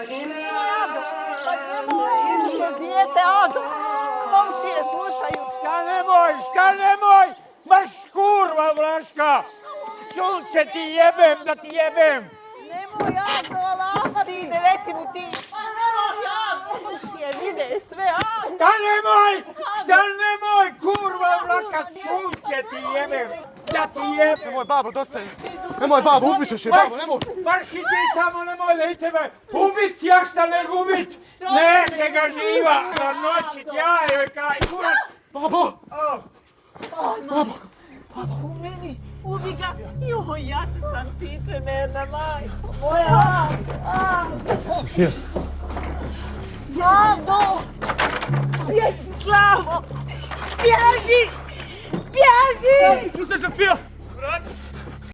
Ado, pa nemoj, ćeš dijete, Ado. Komšije slušaju. Šta nemoj? Marš kurva, Vlaška! Sunce ti jebem, da ti jebem! Nemoj, Ado, Allah. Sine, reci mu ti. Pa nemoj, Ado. Komšije vide sve, Ado. Šta nemoj, kurva, Vlaška, sunce ti jebem! Da ti jebem! Nemoj, babo, dosta je. Nemoj, babo, ubit ćeš je, babo, nemoj. Marš i ti tamo, nemoj da i tebe ubit, ja šta ne ubit! Neće ga živa do noći, ja joj kaj, kurac! Babo! Babo. U meni, ubi ga. Joj, ja sam tiče, jedna majko moja. Sofija. Ado! Bježi, Slavo! Bježi! Što se Sofija?